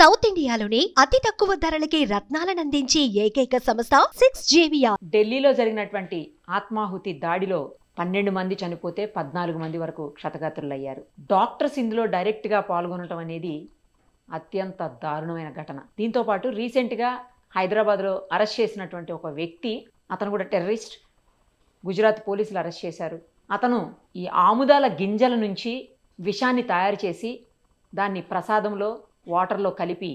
South ఇండియాలోనే అతి తక్కువ ధరలకి రత్నాలనందించే ఏకైక సంస్థ 6JVR. ఢిల్లీలో జరిగినటువంటి ఆత్మాహుతి దాడిలో 12 మంది చనిపోతే 14 మంది వరకు క్షతగాత్రులయ్యారు. డాక్టర్స్ ఇందులో డైరెక్ట్గా పాల్గొనడం అనేది అత్యంత దారుణమైన ఘటన. దీంతో పాటు రీసెంట్గా హైదరాబాద్లో అరెస్ట్ చేసినటువంటి ఒక వ్యక్తి, అతను కూడా టెర్రరిస్ట్, గుజరాత్ పోలీసులు అరెస్ట్ చేశారు. అతను ఈ ఆముదాల గింజల నుంచి విషాన్ని తయారు చేసి దాన్ని ప్రసాదంలో వాటర్లో కలిపి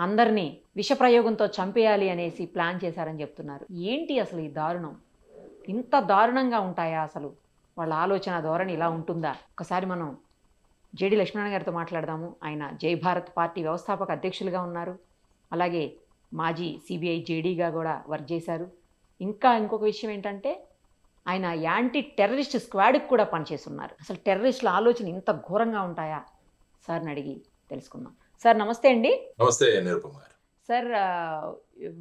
అందరినీ విషప్రయోగంతో చంపేయాలి అనేసి ప్లాన్ చేశారని చెప్తున్నారు. ఏంటి అసలు ఈ దారుణం? ఇంత దారుణంగా ఉంటాయా అసలు? వాళ్ళ ఆలోచన ధోరణి ఇలా ఉంటుందా? ఒకసారి మనం జేడి లక్ష్మీనారాయణ గారితో మాట్లాడదాము. ఆయన జై భారత్ పార్టీ వ్యవస్థాపక అధ్యక్షులుగా ఉన్నారు. అలాగే మాజీ సిబిఐ జేడీగా కూడా వర్క్ చేశారు. ఇంకొక విషయం ఏంటంటే ఆయన యాంటీ టెర్రరిస్ట్ స్క్వాడ్కి కూడా పనిచేస్తున్నారు. అసలు టెర్రరిస్టుల ఆలోచన ఇంత ఘోరంగా ఉంటాయా? సార్ని అడిగి తెలుసుకుందాం. సార్ నమస్తే అండి. నమస్తే నిరుపమ గారు. సార్,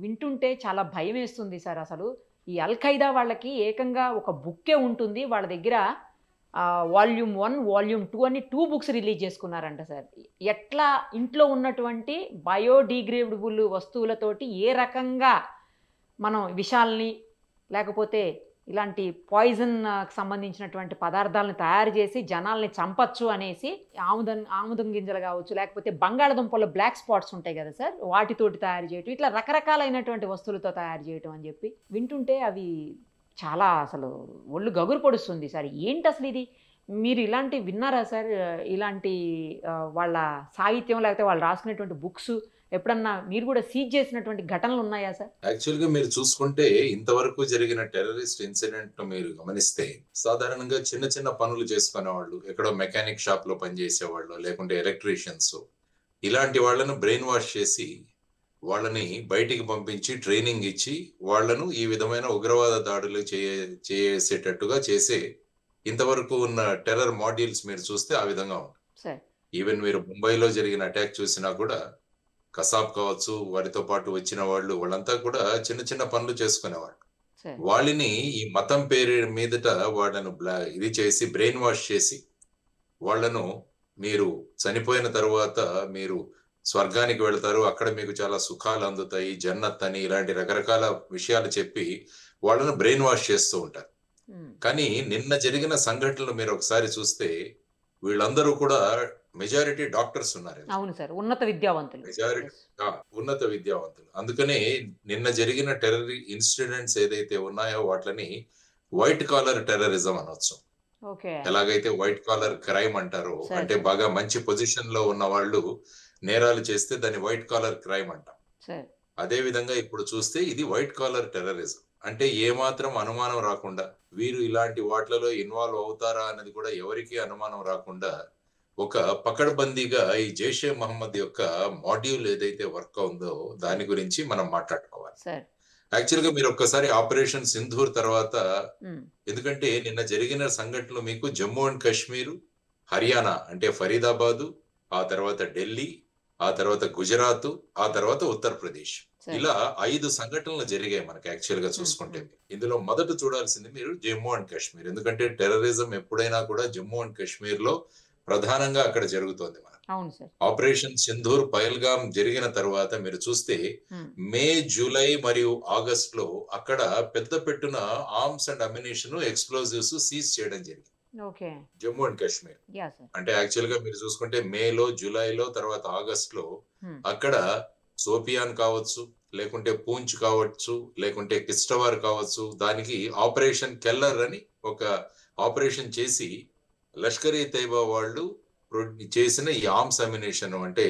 వింటుంటే చాలా భయం వేస్తుంది సార్. అసలు ఈ అల్ఖైదా వాళ్ళకి ఏకంగా ఒక బుక్కే ఉంటుంది. వాళ్ళ దగ్గర వాల్యూమ్ 1, వాల్యూమ్ 2 అని 2 బుక్స్ రిలీజ్ చేసుకున్నారంట సార్. ఎట్లా ఇంట్లో ఉన్నటువంటి బయోడిగ్రేడబుల్ వస్తువులతోటి ఏ రకంగా మనం విషాల్ని లేకపోతే ఇలాంటి పాయిజన్కి సంబంధించినటువంటి పదార్థాలను తయారు చేసి జనాల్ని చంపచ్చు అనేసి ఆముదం గింజలు కావచ్చు, లేకపోతే బంగాళదుంపల్లో బ్లాక్ స్పాట్స్ ఉంటాయి కదా సార్, వాటితోటి తయారు చేయటం, ఇట్లా రకరకాలైనటువంటి వస్తువులతో తయారు చేయటం అని చెప్పి వింటుంటే అవి చాలా అసలు ఒళ్ళు గగురు పొడుస్తుంది సార్. ఏంటి అసలు ఇది? మీరు ఇలాంటి విన్నారా సార్? ఇలాంటి వాళ్ళ సాహిత్యం లేకపోతే వాళ్ళు రాసుకునేటువంటి బుక్స్ ఎప్పుడన్నా మీరు కూడా సీజ్ చేసినటువంటి ఘటనలు ఉన్నాయా సార్? యాక్చువల్గా మీరు చూసుకుంటే ఇంతవరకు జరిగిన టెర్రరిస్ట్ ఇన్సిడెంట్ మీరు గమనిస్తే సాధారణంగా చిన్న చిన్న పనులు చేసుకునేవాళ్ళు, ఎక్కడో మెకానిక్ షాప్ లో పనిచేసేవాళ్ళు, లేకుంటే ఎలక్ట్రీషియన్స్, ఇలాంటి వాళ్ళను బ్రెయిన్ వాష్ చేసి వాళ్ళని బయటికి పంపించి ట్రైనింగ్ ఇచ్చి వాళ్ళను ఈ విధమైన ఉగ్రవాద దాడులు చేసేటట్టుగా చేసే ఇంతవరకు ఉన్న టెర్రర్ మాడ్యూల్స్ మీరు చూస్తే ఆ విధంగా ఉంటుంది. ఈవెన్ మీరు ముంబైలో జరిగిన అటాక్ చూసినా కూడా కసాబ్ కావచ్చు, వారితో పాటు వచ్చిన వాళ్ళంతా కూడా చిన్న చిన్న పనులు చేసుకునేవాళ్ళు. వాళ్ళని ఈ మతం పేరు మీదట వాళ్ళను ఇది చేసి బ్రెయిన్ వాష్ చేసి వాళ్ళను మీరు చనిపోయిన తర్వాత మీరు స్వర్గానికి వెళ్తారు, అక్కడ మీకు చాలా సుఖాలు అందుతాయి, జన్నత్ అని ఇలాంటి రకరకాల విషయాలు చెప్పి వాళ్ళను బ్రెయిన్ వాష్ చేస్తూ ఉంటారు. కానీ నిన్న జరిగిన సంఘటనలు మీరు ఒకసారి చూస్తే వీళ్ళందరూ కూడా మెజారిటీ డాక్టర్స్ ఉన్నారు. అవును సార్, ఉన్నత విద్యావంతులు, ఉన్నత విద్యావంతులు. అందుకనే నిన్న జరిగిన టెర్రర్ ఇన్సిడెంట్స్ ఏదైతే ఉన్నాయో వాటిని వైట్ కాలర్ టెర్రరిజం అనొచ్చు. ఎలాగైతే వైట్ కాలర్ క్రైమ్ అంటారో, అంటే బాగా మంచి పొజిషన్ లో ఉన్న వాళ్ళు నేరాలు చేస్తే దాన్ని వైట్ కాలర్ క్రైమ్ అంటాం. అదే విధంగా ఇప్పుడు చూస్తే ఇది వైట్ కాలర్ టెర్రరిజం. అంటే ఏమాత్రం అనుమానం రాకుండా వీరు ఇలాంటి వాటిలలో ఇన్వాల్వ్ అవుతారా అన్నది కూడా ఎవరికి అనుమానం రాకుండా ఒక పకడ్బందీగా ఈ జైషే మహమ్మద్ యొక్క మాడ్యూల్ ఏదైతే వర్క్ ఉందో దాని గురించి మనం మాట్లాడుకోవాలి. యాక్చువల్ గా మీరు ఒక్కసారి ఆపరేషన్ సింధూర్ తర్వాత, ఎందుకంటే నిన్న జరిగిన సంఘటనలు మీకు జమ్మూ అండ్ కాశ్మీర్, హర్యానా అంటే ఫరీదాబాదు, ఆ తర్వాత ఢిల్లీ, ఆ తర్వాత గుజరాత్, ఆ తర్వాత ఉత్తరప్రదేశ్, ఇలా 5 సంఘటనలు జరిగాయి మనకి. యాక్చువల్ గా చూసుకుంటే ఇందులో మొదట చూడాల్సింది మీరు జమ్మూ అండ్ కాశ్మీర్. ఎందుకంటే టెర్రరిజం ఎప్పుడైనా కూడా జమ్మూ అండ్ కాశ్మీర్ లో ప్రధానంగా అక్కడ జరుగుతోంది. మనకు ఆపరేషన్ సింధూర్ పహల్గామ్ జరిగిన తర్వాత మీరు చూస్తే మే, జూలై మరియు ఆగస్ట్ లో అక్కడ పెద్ద పెట్టున arms and ammunition, explosives seize చేయడం జరిగింది జమ్మూ అండ్ కాశ్మీర్. అంటే యాక్చువల్ గా మీరు చూసుకుంటే మేలో, జూలైలో, తర్వాత ఆగస్ట్ లో అక్కడ సోపియాన్ కావచ్చు, లేకుంటే పూంచ్ కావచ్చు, లేకుంటే కిస్టవార్ కావచ్చు, దానికి ఆపరేషన్ కెల్లర్ అని ఒక ఆపరేషన్ చేసి లష్కర్-ఈ తైబా వాళ్ళు చేసిన ఈ ఆర్మ్స్ అమ్యునిషన్ అంటే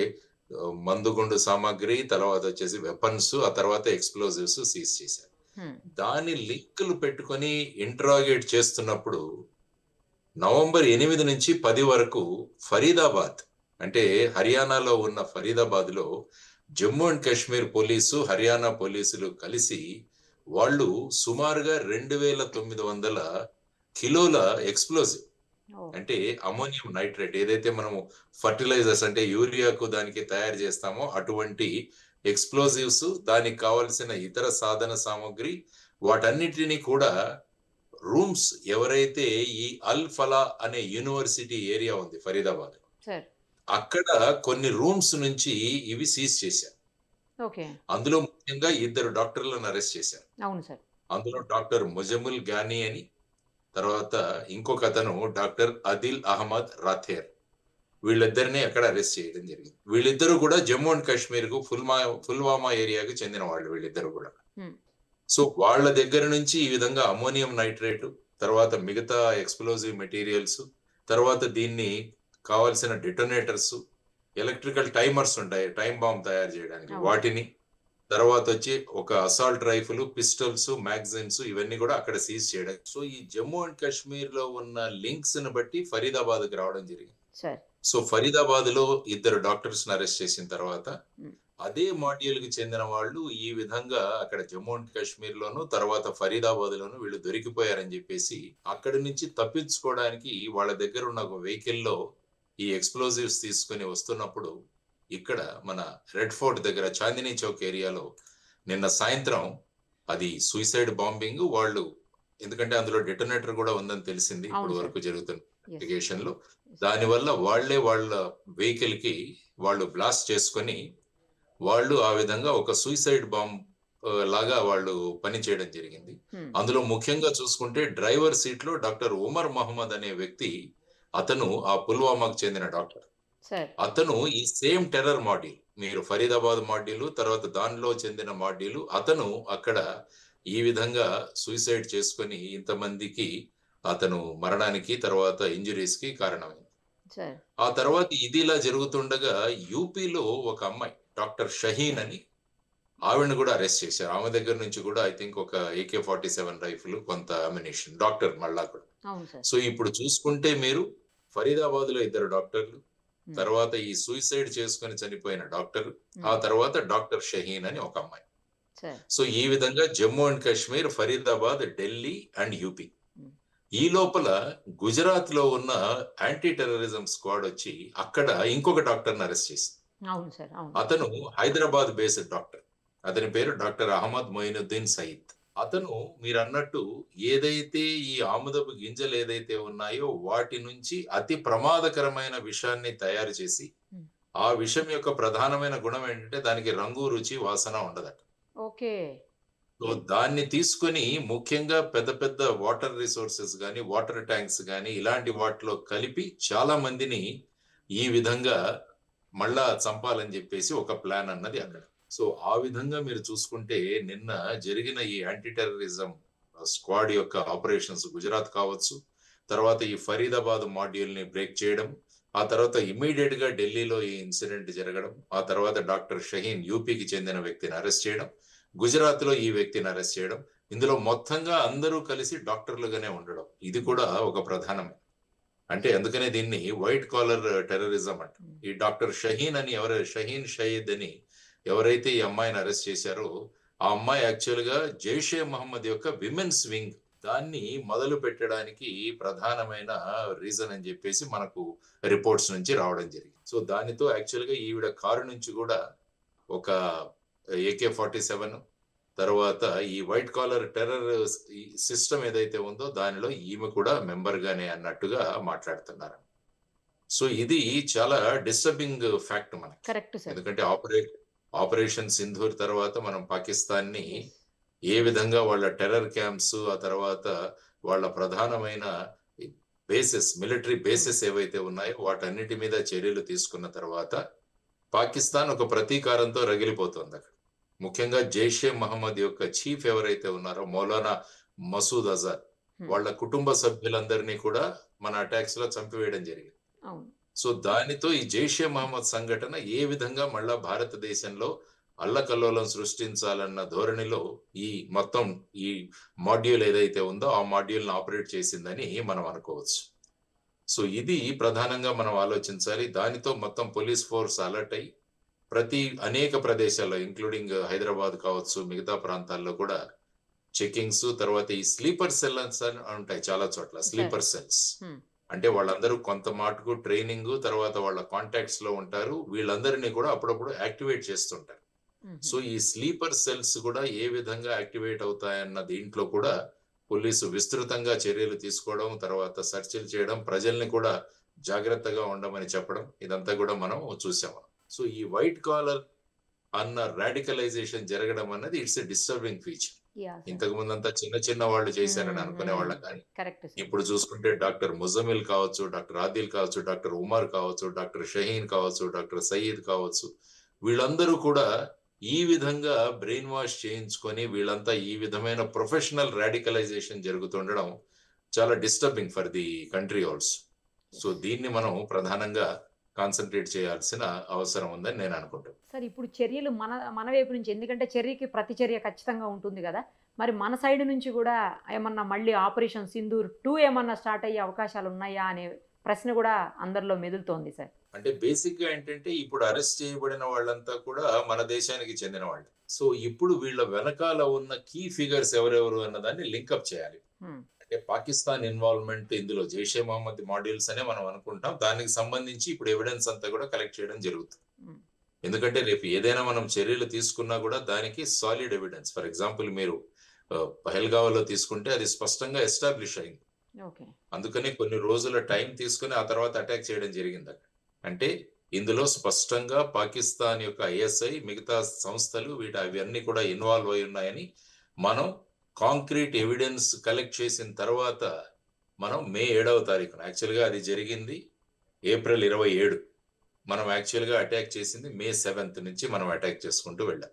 మందుగుండు సామాగ్రి, తర్వాత వచ్చేసి వెపన్స్, ఆ తర్వాత ఎక్స్ప్లోజివ్స్ సీజ్ చేశారు. దాని లింకులు పెట్టుకొని ఇంటరాగేట్ చేస్తున్నప్పుడు నవంబర్ 8 నుంచి 10 వరకు ఫరీదాబాద్ అంటే హర్యానాలో ఉన్న ఫరీదాబాద్ లో జమ్మూ అండ్ కాశ్మీర్ పోలీసు, హర్యానా పోలీసులు కలిసి వాళ్ళు సుమారుగా 2900 కిలోల ఎక్స్ప్లోజివ్ అంటే అమోనియం నైట్రేట్, ఏదైతే మనము ఫర్టిలైజర్స్ అంటే యూరియాకు దానికి తయారు చేస్తామో అటువంటి ఎక్స్ప్లోజివ్స్, దానికి కావలసిన ఇతర సాధన సామగ్రి, వాటన్నిటిని కూడా ఎవరైతే ఈ అల్ ఫలా అనే యూనివర్సిటీ ఏరియా ఉంది ఫరీదాబాద్, అక్కడ కొన్ని రూమ్స్ నుంచి ఇవి సీజ్ చేశారు. ఓకే. అందులో ముఖ్యంగా 2 డాక్టర్లను అరెస్ట్ చేశారు. అవును సార్. అందులో డాక్టర్ ముజముల్ గానీ అని, తర్వాత ఇంకొక అతను డాక్టర్ అదిల్ అహ్మద్ రాథేర్. వీళ్ళిద్దరిని అక్కడ అరెస్ట్ చేయడం జరిగింది. వీళ్ళిద్దరూ కూడా జమ్మూ అండ్ కాశ్మీర్ కు పుల్వామా ఏరియాకి చెందిన వాళ్ళు వీళ్ళిద్దరు కూడా. సో వాళ్ళ దగ్గర నుంచి ఈ విధంగా అమోనియం నైట్రేట్, తర్వాత మిగతా ఎక్స్ప్లోజివ్ మెటీరియల్స్, తర్వాత దీన్ని కావాల్సిన డిటోనేటర్స్, ఎలక్ట్రికల్ టైమర్స్ ఉంటాయి టైం బాంబ్ తయారు చేయడానికి, వాటిని, తర్వాత వచ్చి ఒక అసాల్ట్ రైఫిల్, పిస్టల్స్, మ్యాగజైన్స్ ఇవన్నీ కూడా అక్కడ సీజ్ చేయడం. సో ఈ జమ్మూ అండ్ కాశ్మీర్ లో ఉన్న లింక్స్ ని బట్టి ఫరీదాబాద్ కి రావడం జరిగింది. సో ఫరీదాబాద్ లో 2 డాక్టర్స్ అరెస్ట్ చేసిన తర్వాత అదే మాడ్యూల్ కి చెందిన వాళ్ళు ఈ విధంగా అక్కడ జమ్మూ అండ్ కాశ్మీర్ లోను, తర్వాత ఫరీదాబాద్ లోను వీళ్ళు దొరికిపోయారని చెప్పేసి అక్కడి నుంచి తప్పించుకోవడానికి వాళ్ళ దగ్గర ఉన్న ఒక వెహికల్ లో ఈ ఎక్స్ప్లోజివ్స్ తీసుకుని వస్తున్నప్పుడు ఇక్కడ మన రెడ్ ఫోర్ట్ దగ్గర చాందినీ చౌక్ ఏరియాలో నిన్న సాయంత్రం అది సూసైడ్ బాంబింగ్. వాళ్ళు ఎందుకంటే అందులో డిటోనేటర్ కూడా ఉందని తెలిసింది ఇప్పుడు వరకు జరుగుతున్న ఇన్వెస్టిగేషన్ లో. దానివల్ల వాళ్ళ వెహికల్ కి వాళ్ళు బ్లాస్ట్ చేసుకొని వాళ్ళు ఆ విధంగా ఒక సూసైడ్ బాంబ్ లాగా వాళ్ళు పని చేయడం జరిగింది. అందులో ముఖ్యంగా చూసుకుంటే డ్రైవర్ సీట్ లో డాక్టర్ ఉమర్ మహమ్మద్ అనే వ్యక్తి, అతను ఆ పుల్వామాకు చెందిన డాక్టర్. అతను ఈ సేమ్ టెర్రర్ మాడ్యూల్, మీరు ఫరీదాబాద్ మాడ్యూల్ తర్వాత దానిలో చెందిన మాడ్యూల్, అతను అక్కడ ఈ విధంగా సూసైడ్ చేసుకొని ఇంతమందికి అతను మరణానికి తర్వాత ఇంజురీస్ కి కారణమైంది. ఆ తర్వాత ఇది ఇలా జరుగుతుండగా యూపీలో ఒక అమ్మాయి డాక్టర్ షహీన్ అని, ఆవిడని కూడా అరెస్ట్ చేశారు. ఆమె దగ్గర నుంచి కూడా ఐ థింక్ ఒక AK-47 రైఫిల్, కొంత అమ్యునిషన్, డాక్టర్ మళ్ళా కూడా. సో ఇప్పుడు చూసుకుంటే మీరు ఫరీదాబాద్ లో 2 డాక్టర్లు, తర్వాత ఈ సూసైడ్ చేసుకుని చనిపోయిన డాక్టర్, ఆ తర్వాత డాక్టర్ షహీన్ అని ఒక అమ్మాయి. సో ఈ విధంగా Jammu and Kashmir, Faridabad, Delhi and UP. ఈ లోపల గుజరాత్ లో ఉన్న యాంటీ టెర్రరిజం స్క్వాడ్ వచ్చి అక్కడ ఇంకొక డాక్టర్ అరెస్ట్ చేసింది. అతను హైదరాబాద్ బేస్డ్ డాక్టర్. అతని పేరు డాక్టర్ అహ్మద్ మొయినుద్దీన్ సయీద్. అతను మీరు అన్నట్టు ఏదైతే ఈ ఆముదపు గింజలు ఏదైతే ఉన్నాయో వాటి నుంచి అతి ప్రమాదకరమైన విషాన్ని తయారు చేసి, ఆ విషం యొక్క ప్రధానమైన గుణం ఏంటంటే దానికి రంగు, రుచి, వాసన ఉండదట. సో దాన్ని తీసుకొని ముఖ్యంగా పెద్ద పెద్ద వాటర్ రిసోర్సెస్ గాని, వాటర్ ట్యాంక్స్ గాని ఇలాంటి వాటిలో కలిపి చాలా మందిని ఈ విధంగా మళ్ళా చంపాలని చెప్పేసి ఒక ప్లాన్ అన్నది అక్కడ. సో ఆ విధంగా మీరు చూసుకుంటే నిన్న జరిగిన ఈ యాంటీ టెర్రరిజం స్క్వాడ్ యొక్క ఆపరేషన్స్ గుజరాత్ కావచ్చు, తర్వాత ఈ ఫరీదాబాద్ మాడ్యూల్ ని బ్రేక్ చేయడం, ఆ తర్వాత ఇమ్మీడియట్ గా ఢిల్లీలో ఈ ఇన్సిడెంట్ జరగడం, ఆ తర్వాత డాక్టర్ షహీన్ యూపీకి చెందిన వ్యక్తిని అరెస్ట్ చేయడం, గుజరాత్ లో ఈ వ్యక్తిని అరెస్ట్ చేయడం, ఇందులో మొత్తంగా అందరూ కలిసి డాక్టర్లుగానే ఉండడం, ఇది కూడా ఒక ప్రధానమే. అంటే అందుకనే దీన్ని వైట్ కాలర్ టెర్రరిజం అంట. ఈ డాక్టర్ షహీన్ అని షహీన్ షయీద్ అని ఎవరైతే ఈ అమ్మాయిని అరెస్ట్ చేశారో ఆ అమ్మాయి యాక్చువల్ గా జైషే మహమ్మద్ యొక్క విమెన్స్ వింగ్ దాన్ని మొదలు పెట్టడానికి ప్రధానమైన రీజన్ అని చెప్పేసి మనకు రిపోర్ట్స్ నుంచి రావడం జరిగింది. సో దానితో యాక్చువల్ గా ఈవిడ కారు నుంచి కూడా ఒక AK-47, తర్వాత ఈ వైట్ కాలర్ టెర్రర్ సిస్టమ్ ఏదైతే ఉందో దానిలో ఈమె కూడా మెంబర్ గానే అన్నట్టుగా మాట్లాడుతున్నారు. సో ఇది చాలా డిస్టర్బింగ్ ఫ్యాక్ట్ మనకి. ఎందుకంటే ఆపరేషన్ సింధూర్ తర్వాత మనం పాకిస్తాన్ ని ఏ విధంగా వాళ్ళ టెర్రర్ క్యాంప్స్, ఆ తర్వాత వాళ్ళ ప్రధానమైన బేసెస్, మిలిటరీ బేసెస్ ఏవైతే ఉన్నాయో వాటన్నిటి మీద చర్యలు తీసుకున్న తర్వాత పాకిస్తాన్ ఒక ప్రతీకారంతో రగిలిపోతుంది అక్కడ. ముఖ్యంగా జైషే మహమ్మద్ యొక్క చీఫ్ ఎవరైతే ఉన్నారో మౌలానా మసూద్ అజర్, వాళ్ళ కుటుంబ సభ్యులందరినీ కూడా మన అటాక్స్ లో చంపివేయడం జరిగింది. సో దానితో ఈ జైషే మహమ్మద్ సంఘటన ఏ విధంగా మళ్ళా భారతదేశంలో అల్లకల్లోలం సృష్టించాలన్న ధోరణిలో ఈ మొత్తం ఈ మాడ్యూల్ ఏదైతే ఉందో ఆ మాడ్యూల్ ని ఆపరేట్ చేసిందని మనం అనుకోవచ్చు. సో ఇది ప్రధానంగా మనం ఆలోచించాలి. దానితో మొత్తం పోలీస్ ఫోర్స్ అలర్ట్ అయ్యి అనేక ప్రదేశాల్లో ఇంక్లూడింగ్ హైదరాబాద్ కావచ్చు, మిగతా ప్రాంతాల్లో కూడా చెకింగ్స్, తర్వాత ఈ స్లీపర్ సెల్స్ అని ఉంటాయి చాలా చోట్ల. స్లీపర్ సెల్స్ అంటే వాళ్ళందరూ కొంత మాటకు ట్రైనింగ్, తర్వాత వాళ్ళ కాంటాక్ట్స్ లో ఉంటారు, వీళ్ళందరినీ కూడా అప్పుడప్పుడు యాక్టివేట్ చేస్తుంటారు. సో ఈ స్లీపర్ సెల్స్ కూడా ఏ విధంగా యాక్టివేట్ అవుతాయన్న దీంట్లో కూడా పోలీసు విస్తృతంగా చర్యలు తీసుకోవడం, తర్వాత సెర్చ్లు చేయడం, ప్రజల్ని కూడా జాగ్రత్తగా ఉండమని చెప్పడం, ఇదంతా కూడా మనం చూసాము. సో ఈ వైట్ కాలర్ అన్న రాడికలైజేషన్ జరగడం అన్నది ఇట్స్ ఎ డిస్టర్బింగ్ ఫీచర్. ఇంతకు ముందంతా చిన్న చిన్న వాళ్ళు చేశారని అనుకునే వాళ్ళం, కానీ ఇప్పుడు చూసుకుంటే డాక్టర్ ముజమిల్ కావచ్చు, డాక్టర్ ఆదిల్ కావచ్చు, డాక్టర్ ఉమర్ కావచ్చు, డాక్టర్ షహీన్ కావచ్చు, డాక్టర్ సయీద్ కావచ్చు, వీళ్ళందరూ కూడా ఈ విధంగా బ్రెయిన్ వాష్ చేయించుకొని వీళ్ళంతా ఈ విధమైన ప్రొఫెషనల్ రాడికలైజేషన్ జరుగుతుండడం చాలా disturbing for the country also. So దీన్ని మనం ప్రధానంగా కాన్సన్ట్రేట్ చేయాల్సిన అవసరం ఉందని నేను అనుకుంటాను. సార్, ఇప్పుడు చర్యలు మన వైపు నుంచి, ఎందుకంటే చర్యకి ప్రతి చర్య ఖచ్చితంగా ఉంటుంది కదా, మరి మన సైడ్ నుంచి కూడా ఏమన్నా మళ్ళీ ఆపరేషన్ సింధూర్ 2 ఏమన్నా స్టార్ట్ అయ్యే అవకాశాలు ఉన్నాయా అనే ప్రశ్న కూడా అందరిలో మెదులుతోంది సార్. అంటే బేసిక్ గా ఏంటంటే ఇప్పుడు అరెస్ట్ చేయబడిన వాళ్ళంతా కూడా మన దేశానికి చెందిన వాళ్ళు. సో ఇప్పుడు వీళ్ళ వెనకాల ఉన్న కీ ఫిగర్స్ ఎవరెవరు అన్నదాన్ని లింకప్ చేయాలి. అంటే పాకిస్తాన్ ఇన్వాల్వ్మెంట్ ఇందులో జైషే మహమ్మద్ మాడ్యూల్స్ అనే మనం అనుకుంటాం. దానికి సంబంధించి ఇప్పుడు ఎవిడెన్స్ అంతా కూడా కలెక్ట్ చేయడం జరుగుతుంది. ఎందుకంటే రేపు ఏదైనా మనం చర్యలు తీసుకున్నా కూడా దానికి సాలిడ్ ఎవిడెన్స్. ఫర్ ఎగ్జాంపుల్ మీరు పహల్గావ్లో తీసుకుంటే అది స్పష్టంగా ఎస్టాబ్లిష్ అయింది. అందుకని కొన్ని రోజుల టైం తీసుకుని ఆ తర్వాత అటాక్ చేయడం జరిగింది అక్కడ. అంటే ఇందులో స్పష్టంగా పాకిస్తాన్ యొక్క ఐఎస్ఐ, మిగతా సంస్థలు అవన్నీ కూడా ఇన్వాల్వ్ అయి ఉన్నాయని మనం కాంక్రీట్ ఎవిడెన్స్ కలెక్ట్ చేసిన తర్వాత మనం మే 7వ తారీఖున, యాక్చువల్గా అది జరిగింది ఏప్రిల్ 27, మనం యాక్చువల్గా అటాక్ చేసింది మే 7th నుంచి మనం అటాక్ చేసుకుంటూ వెళ్ళాం.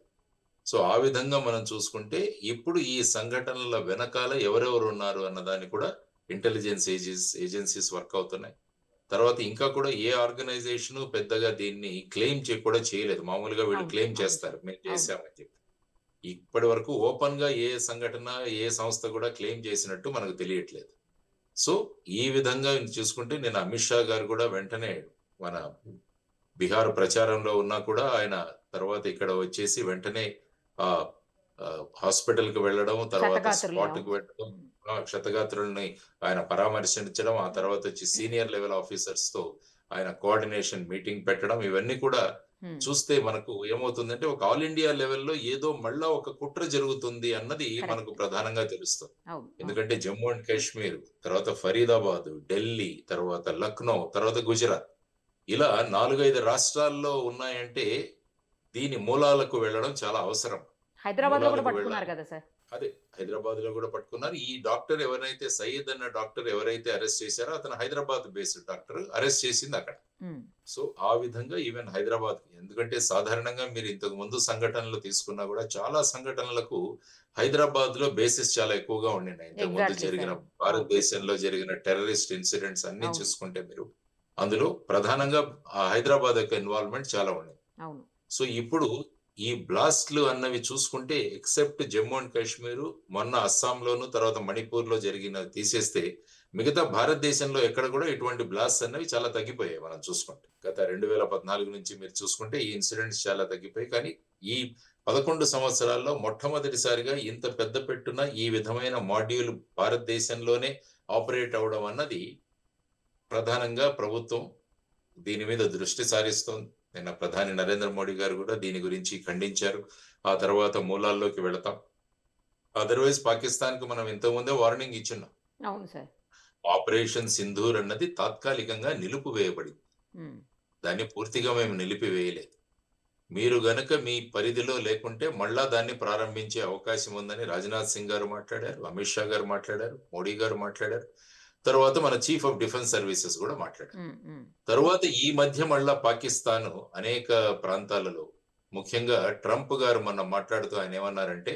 సో ఆ విధంగా మనం చూసుకుంటే ఇప్పుడు ఈ సంఘటనల వెనకాల ఎవరెవరు ఉన్నారు అన్నదాన్ని కూడా ఇంటెలిజెన్స్ ఏజెన్సీస్ వర్క్ అవుతున్నాయి. తర్వాత ఇంకా కూడా ఏ ఆర్గనైజేషన్ పెద్దగా దీన్ని క్లెయిమ్ కూడా చేయలేదు. మామూలుగా వీళ్ళు క్లెయిమ్ చేస్తారు మేము చేశామని చెప్పి. ఇప్పటి వరకు ఓపెన్ గా ఏ సంఘటన, ఏ సంస్థ కూడా క్లెయిమ్ చేసినట్టు మనకు తెలియట్లేదు. సో ఈ విధంగా చూసుకుంటే నేను అమిత్ షా గారు కూడా వెంటనే మన బీహార్ ప్రచారంలో ఉన్నా కూడా ఆయన తర్వాత ఇక్కడ వచ్చేసి వెంటనే ఆ హాస్పిటల్ కి వెళ్ళడం, తర్వాత స్పాట్ కి వెళ్ళడం, క్షతగాత్రుల్ని ఆయన పరామర్శించడం, ఆ తర్వాత వచ్చి సీనియర్ లెవెల్ ఆఫీసర్స్ తో ఆయన కోఆర్డినేషన్ మీటింగ్ పెట్టడం, ఇవన్నీ కూడా చూస్తే మనకు ఏమవుతుందంటే ఒక ఆల్ ఇండియా లెవెల్లో ఏదో మళ్ళా ఒక కుట్ర జరుగుతుంది అన్నది మనకు ప్రధానంగా తెలుస్తుంది. ఎందుకంటే జమ్మూ అండ్ కాశ్మీర్, తర్వాత ఫరీదాబాద్, ఢిల్లీ, తర్వాత లక్నో, తర్వాత గుజరాత్, ఇలా 4-5 రాష్ట్రాల్లో ఉన్నాయంటే దీని మూలాలకు వెళ్ళడం చాలా అవసరం. హైదరాబాద్ లో కూడా పట్టుకున్నారు కదా సార్. అదే హైదరాబాద్ లో కూడా పట్టుకున్నారు. ఈ డాక్టర్ ఎవరైతే సయ్యద్ అన్న డాక్టర్ ఎవరైతే అరెస్ట్ చేశారో అతను హైదరాబాద్ బేస్డ్ డాక్టర్, అరెస్ట్ చేసింది అక్కడ. సో ఆ విధంగా ఈవెన్ హైదరాబాద్, ఎందుకంటే సాధారణంగా మీరు ఇంతకు ముందు సంఘటనలు తీసుకున్నా కూడా చాలా సంఘటనలకు హైదరాబాద్ లో బేసిస్ చాలా ఎక్కువగా ఉండినాయి. ఇంతకు ముందు జరిగిన భారతదేశంలో జరిగిన టెర్రరిస్ట్ ఇన్సిడెంట్స్ అన్ని చూసుకుంటే మీరు అందులో ప్రధానంగా హైదరాబాద్ యొక్క ఇన్వాల్వ్మెంట్ చాలా ఉంది. సో ఇప్పుడు ఈ బ్లాస్ట్లు అన్నవి చూసుకుంటే ఎక్సెప్ట్ జమ్మూ అండ్ కాశ్మీర్, మొన్న అస్సాంలోను, తర్వాత మణిపూర్ లో జరిగిన తీసేస్తే మిగతా భారతదేశంలో ఎక్కడ కూడా ఇటువంటి బ్లాస్ట్ అన్నవి చాలా తగ్గిపోయాయి. మనం చూసుకుంటే గత 2014 నుంచి మీరు చూసుకుంటే ఈ ఇన్సిడెంట్స్ చాలా తగ్గిపోయాయి. కానీ ఈ 11 సంవత్సరాల్లో మొట్టమొదటిసారిగా ఇంత పెద్ద పెట్టున ఈ విధమైన మాడ్యూల్ భారతదేశంలోనే ఆపరేట్ అవడం అన్నది ప్రధానంగా ప్రభుత్వం దీని మీద దృష్టి సారిస్తోంది. నిన్న ప్రధాని నరేంద్ర మోడీ గారు కూడా దీని గురించి ఖండించారు. ఆ తర్వాత మూలాల్లోకి వెళతాం. అదర్వైజ్ పాకిస్తాన్ కు మనం ఇంతకుముందే వార్నింగ్ ఇచ్చున్నాం. ఆపరేషన్ సింధూర్ అన్నది తాత్కాలికంగా నిలిపివేయబడింది. దాన్ని పూర్తిగా మేము నిలిపివేయలేదు. మీరు గనక మీ పరిధిలో లేకుంటే మళ్ళా దాన్ని ప్రారంభించే అవకాశం ఉందని రాజ్నాథ్ సింగ్ గారు మాట్లాడారు, అమిత్ షా గారు మాట్లాడారు, మోడీ గారు మాట్లాడారు, తర్వాత మన చీఫ్ ఆఫ్ డిఫెన్స్ సర్వీసెస్ కూడా మాట్లాడారు. తర్వాత ఈ మధ్య మళ్ళా పాకిస్తాన్ అనేక ప్రాంతాలలో, ముఖ్యంగా ట్రంప్ గారు మొన్న మాట్లాడుతూ ఆయన ఏమన్నారంటే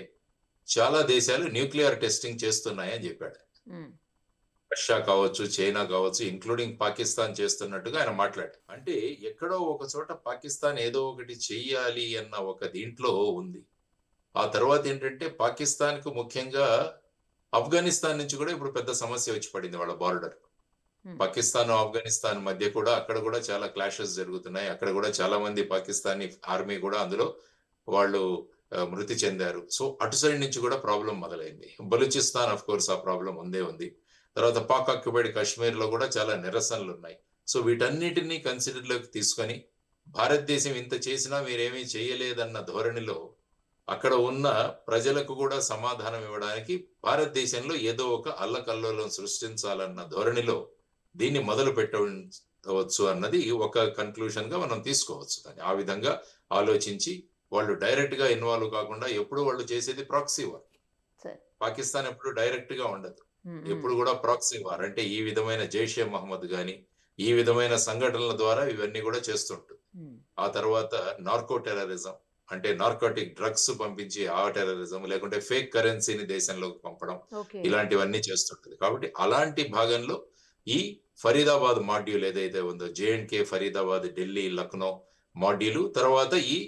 చాలా దేశాలు న్యూక్లియర్ టెస్టింగ్ చేస్తున్నాయని చెప్పాడు. రష్యా కావచ్చు, చైనా కావచ్చు, ఇంక్లూడింగ్ పాకిస్తాన్ చేస్తున్నట్టుగా ఆయన మాట్లాడారు. అంటే ఎక్కడో ఒక చోట పాకిస్తాన్ ఏదో ఒకటి చెయ్యాలి అన్న ఒక దీంట్లో ఉంది. ఆ తర్వాత ఏంటంటే పాకిస్తాన్ కు ముఖ్యంగా ఆఫ్ఘనిస్తాన్ నుంచి కూడా ఇప్పుడు పెద్ద సమస్య వచ్చి పడింది. వాళ్ళ బార్డర్ పాకిస్తాన్ ఆఫ్ఘనిస్తాన్ మధ్య కూడా అక్కడ కూడా చాలా క్లాషెస్ జరుగుతున్నాయి. అక్కడ కూడా చాలా మంది పాకిస్తానీ ఆర్మీ కూడా అందులో వాళ్ళు మృతి చెందారు. సో అటు సైడ్ నుంచి కూడా ప్రాబ్లం మొదలైంది. బలూచిస్తాన్ ఆఫ్ కోర్స్ ఆ ప్రాబ్లం ఉంది. తర్వాత పాక్ ఆక్యుపైడ్ కాశ్మీర్ లో కూడా చాలా నిరసనలు ఉన్నాయి. సో వీటన్నిటినీ కన్సిడర్ లోకి తీసుకొని భారతదేశం ఇంత చేసినా మీరేమీ చేయలేదన్న ధోరణిలో అక్కడ ఉన్న ప్రజలకు కూడా సమాధానం ఇవ్వడానికి భారతదేశంలో ఏదో ఒక అల్లకల్లోలం సృష్టించాలన్న ధోరణిలో దీన్ని మొదలు ఉండవచ్చు అన్నది ఒక కన్క్లూషన్ గా మనం తీసుకోవచ్చు. కానీ ఆ విధంగా ఆలోచించి వాళ్ళు డైరెక్ట్ గా ఇన్వాల్వ్ కాకుండా ఎప్పుడు వాళ్ళు చేసేది ప్రాక్సీ వార్. పాకిస్తాన్ ఎప్పుడు డైరెక్ట్ గా ఉండదు, ఎప్పుడు కూడా ప్రాక్సీ వార్. అంటే ఈ విధమైన జైషే మహమ్మద్ గాని ఈ విధమైన సంఘటనల ద్వారా ఇవన్నీ కూడా చేస్తుంటుంది. ఆ తర్వాత నార్కో టెర్రరిజం అంటే నార్కోటిక్ డ్రగ్స్ పంపించి ఆ టెర్రరిజం, లేకుంటే ఫేక్ కరెన్సీని దేశంలోకి పంపడం, ఇలాంటివన్నీ చేస్తుంటది. కాబట్టి అలాంటి భాగంలో ఈ ఫరీదాబాద్ మాడ్యూల్ ఏదైతే ఉందో, జేఎండ్కే, ఫరీదాబాద్, ఢిల్లీ, లక్నో మాడ్యూల్, తర్వాత ఈ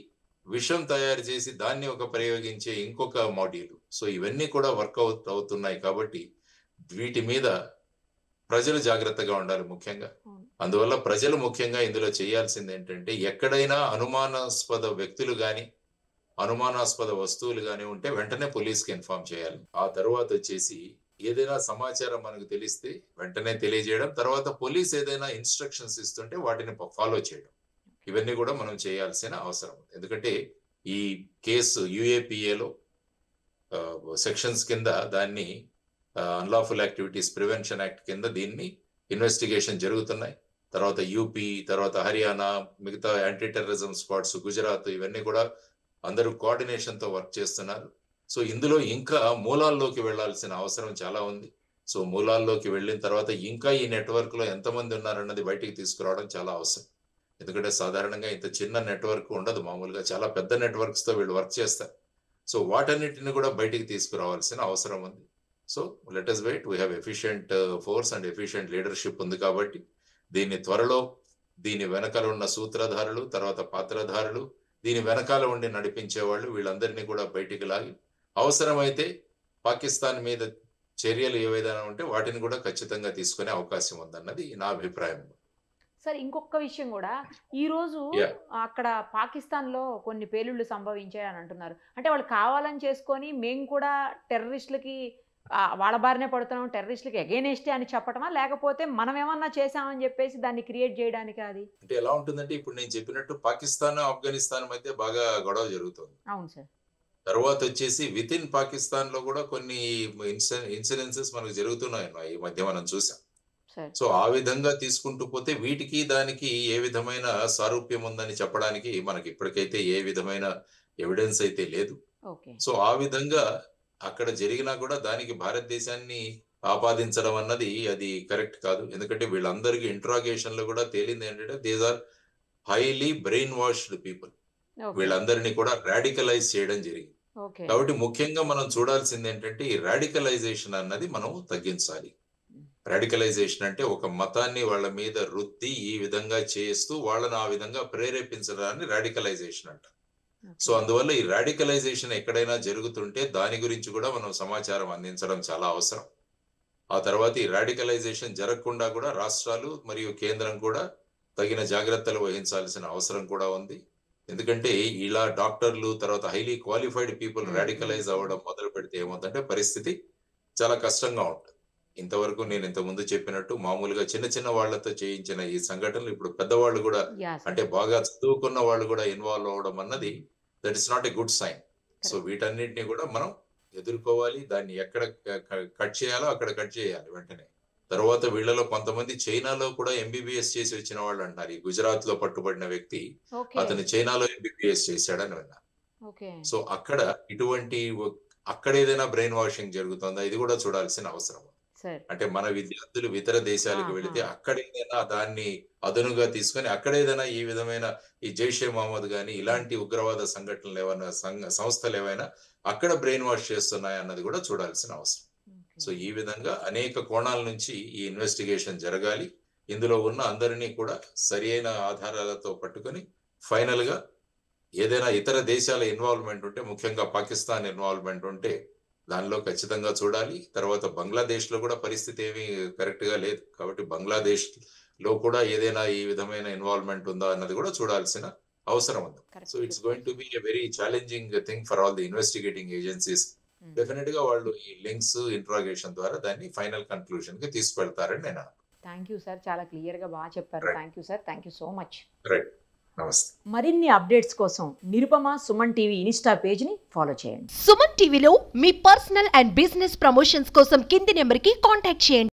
విషం తయారు చేసి దాన్ని ఒక ప్రయోగించే ఇంకొక మాడ్యూల్. సో ఇవన్నీ కూడా వర్కౌట్ అవుతున్నాయి. కాబట్టి వీటి మీద ప్రజలు జాగ్రత్తగా ఉండాలి ముఖ్యంగా. అందువల్ల ప్రజలు ముఖ్యంగా ఇందులో చేయాల్సింది ఏంటంటే, ఎక్కడైనా అనుమానాస్పద వ్యక్తులు గాని అనుమానాస్పద వస్తువులు గాని ఉంటే వెంటనే పోలీస్కి ఇన్ఫార్మ్ చేయాలి. ఆ తర్వాత వచ్చేసి ఏదైనా సమాచారం మనకు తెలిస్తే వెంటనే తెలియజేయడం, తర్వాత పోలీస్ ఏదైనా ఇన్స్ట్రక్షన్స్ ఇస్తుంటే వాటిని ఫాలో చేయడం, ఇవన్నీ కూడా మనం చేయాల్సిన అవసరం ఉంది. ఎందుకంటే ఈ కేసు UAPAలో సెక్షన్స్ కింద దాన్ని అన్లాఫుల్ యాక్టివిటీస్ ప్రివెన్షన్ యాక్ట్ కింద దీన్ని ఇన్వెస్టిగేషన్ జరుగుతున్నాయి. తర్వాత యూపీ, తర్వాత హర్యానా, మిగతా యాంటీ టెర్రరిజం స్క్వాడ్స్, గుజరాత్, ఇవన్నీ కూడా అందరూ కోఆర్డినేషన్ తో వర్క్ చేస్తున్నారు. సో ఇందులో ఇంకా మూలాల్లోకి వెళ్లాల్సిన అవసరం చాలా ఉంది. సో మూలాల్లోకి వెళ్ళిన తర్వాత ఇంకా ఈ నెట్వర్క్ లో ఎంతమంది ఉన్నారన్నది బయటికి తీసుకురావడం చాలా అవసరం. ఎందుకంటే సాధారణంగా ఇంత చిన్న నెట్వర్క్ ఉండదు, మామూలుగా చాలా పెద్ద నెట్వర్క్స్ తో వీళ్ళు వర్క్ చేస్తారు. సో వాటన్నిటిని కూడా బయటికి తీసుకురావాల్సిన అవసరం ఉంది. So let us wait. We have efficient force and efficient leadership ఉంది. కాబట్టి దీన్ని త్వరలో దీని వెనకాల ఉన్న సూత్రధారులు, తర్వాత పాత్రధారులు, దీని వెనకాల ఉండి నడిపించే వాళ్ళు, వీళ్ళందరినీ కూడా బయటికి లాగి అవసరమైతే పాకిస్తాన్ మీద చర్యలు ఏవైనా ఉంటే వాటిని కూడా ఖచ్చితంగా తీసుకునే అవకాశం ఉందన్నది నా అభిప్రాయం. సార్ ఇంకొక విషయం కూడా, ఈ రోజు అక్కడ పాకిస్తాన్ లో కొన్ని పేలుళ్లు సంభవించాయి అని అంటున్నారు. అంటే వాళ్ళు కావాలని చేసుకొని మేము కూడా టెర్రరిస్టులకి వాళ్ళ బారినే పడుతున్నాం, టెర్రరిస్టులకి అగైనెస్టే అని చెప్పటమా, లేకపోతే మనం ఏమన్నా చేసామని చెప్పేసి దాన్ని క్రియేట్ చేయడానికి? అది అంటే ఎలా ఉంటుందంటే, ఇప్పుడు నేను చెప్పినట్టు పాకిస్తాన్ ఆఫ్ఘనిస్తాన్ మధ్య బాగా గొడవ జరుగుతుంది. అవును సార్. తర్వాత వచ్చేసి విత్ ఇన్ పాకిస్తాన్ లో కూడా కొన్ని ఇన్సిడెన్సెస్ మనకు జరుగుతున్నాయి ఈ మధ్య మనం చూసాం. సో ఆ విధంగా తీసుకుంటూ పోతే వీటికి దానికి ఏ విధమైన సారూప్యం ఉందని చెప్పడానికి మనకి ఇప్పటికైతే ఏ విధమైన ఎవిడెన్స్ అయితే లేదు. సో ఆ విధంగా అక్కడ జరిగినా కూడా దానికి భారతదేశాన్ని ఆపాదించడం అన్నది అది కరెక్ట్ కాదు. ఎందుకంటే వీళ్ళందరికీ ఇంట్రాగేషన్ లో కూడా తేలింది ఏంటంటే these are highly brainwashed people. వీళ్ళందరినీ కూడా రాడికలైజ్ చేయడం జరిగింది. కాబట్టి ముఖ్యంగా మనం చూడాల్సింది ఏంటంటే, ఈ రాడికలైజేషన్ అన్నది మనం తగ్గించాలి. రాడికలైజేషన్ అంటే ఒక మతాన్ని వాళ్ళ మీద రుద్ది ఈ విధంగా చేస్తూ వాళ్ళని ఆ విధంగా ప్రేరేపించడాన్ని రాడికలైజేషన్ అంట. సో అందువల్ల ఈ రాడికలైజేషన్ ఎక్కడైనా జరుగుతుంటే దాని గురించి కూడా మనం సమాచారం అందించడం చాలా అవసరం. ఆ తర్వాత ఈ రాడికలైజేషన్ జరగకుండా కూడా రాష్ట్రాలు మరియు కేంద్రం కూడా తగిన జాగ్రత్తలు వహించాల్సిన అవసరం కూడా ఉంది. ఎందుకంటే ఇలా డాక్టర్లు, తర్వాత హైలీ క్వాలిఫైడ్ పీపుల్ రాడికలైజ్ అవ్వడం మొదలు పెడితే ఏమవుతుందంటే పరిస్థితి చాలా కష్టంగా ఉంటుంది. ఇంతవరకు నేను ఇంతకుముందు చెప్పినట్టు మామూలుగా చిన్న చిన్న వాళ్లతో చేయించిన ఈ సంఘటనలు ఇప్పుడు పెద్దవాళ్ళు కూడా, అంటే బాగా చదువుకున్న వాళ్ళు కూడా ఇన్వాల్వ్ అవ్వడం అన్నది that is not a good sign. So వీటన్నిటిని కూడా మనం ఎదుర్కోవాలి. దాన్ని ఎక్కడ కట్ చేయాలో అక్కడ కట్ చేయాలి వెంటనే. తర్వాత వీళ్ళలో కొంతమంది చైనాలో కూడా MBBS చేసి వచ్చిన వాళ్ళు అంటారు. ఈ గుజరాత్ లో పట్టుబడిన వ్యక్తి, అతను చైనాలో MBBS చేశాడని విన్నా. సో అక్కడ ఇటువంటి అక్కడ ఏదైనా బ్రెయిన్ వాషింగ్ జరుగుతుందా, ఇది కూడా చూడాల్సిన అవసరం. అంటే మన విద్యార్థులు ఇతర దేశాలకు వెళితే అక్కడ ఏదైనా దాన్ని అదనుగా తీసుకొని అక్కడ ఏదైనా ఈ విధమైన ఈ జైషే మహమ్మద్ గాని ఇలాంటి ఉగ్రవాద సంఘటనలు ఏమైనా సంస్థలు ఏవైనా అక్కడ బ్రెయిన్ వాష్ చేస్తున్నాయి అన్నది కూడా చూడాల్సిన అవసరం. సో ఈ విధంగా అనేక కోణాల నుంచి ఈ ఇన్వెస్టిగేషన్ జరగాలి. ఇందులో ఉన్న అందరినీ కూడా సరి అయిన ఆధారాలతో పట్టుకొని ఫైనల్ గా ఏదైనా ఇతర దేశాల ఇన్వాల్వ్మెంట్ ఉంటే, ముఖ్యంగా పాకిస్తాన్ ఇన్వాల్వ్మెంట్ ఉంటే దానిలో ఖచ్చితంగా చూడాలి. తర్వాత బంగ్లాదేశ్ లో కూడా పరిస్థితి ఏమీ కరెక్ట్ గా లేదు. కాబట్టి బంగ్లాదేశ్ లో కూడా ఏదైనా ఈ విధమైన ఇన్వాల్వ్మెంట్ ఉందా అన్నది కూడా చూడాల్సిన అవసరం ఉంది. So it's going to be a very challenging thing for all the investigating agencies. Definite గా వాళ్ళు ఈ లింక్స్, ఇంట్రాగేషన్ ద్వారా దాన్ని ఫైనల్ కన్క్లూషన్ కి తీసుకెళ్తారని నేను. థ్యాంక్ యూ సార్, చాలా క్లియర్ గా బాగా చెప్పారు. Thank you sir, thank you so much. Right, నమస్తే. మరిన్ని అప్డేట్స్ కోసం Nirupama Suman TV Insta page ని ఫాలో చేయండి. సుమన్ టీవీలో మీ పర్సనల్ అండ్ బిజినెస్ ప్రమోషన్స్ కోసం కింది నెంబర్ కి కాంటాక్ట్ చేయండి.